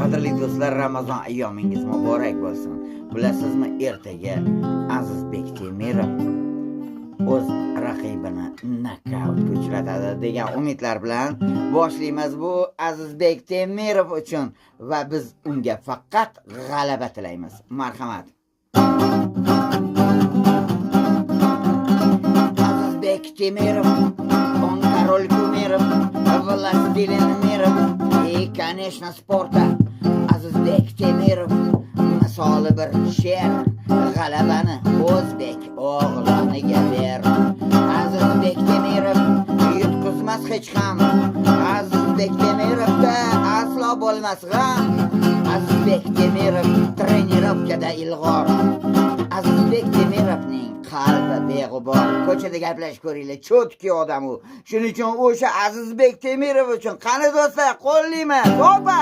Qadrli do'stlar, Ramazon ayyomingiz muborak bo'lsin. Bilasizmi, ertaga Azizbek Temirov o'z raqibini nokautga uchratadi degan umidlar bilan boshlaymiz bu Azizbek Temirov uchun va biz unga faqat g'alaba tilaymiz. Marhamat. Azizbek Temirov, он король кумиров, властелин миров и, конечно, спорта. Azizbek Temirov misoli bir sher, g'alabani o'zbek o'g'loniga ber. Azizbek Temirov yutqizmas hech ham, Azizbek Temirovda aslo bo'lmas g'am. Azizbek Temirov trenirovkada ilg'or, Azizbek Temirovning qalbi beg'ubor. Ko'chada gaplashib ko'ringlar, cho'tki odam u. Shuning uchun o'sha Azizbek Temirov uchun qani do'stlar, qo'llayman. To'pa!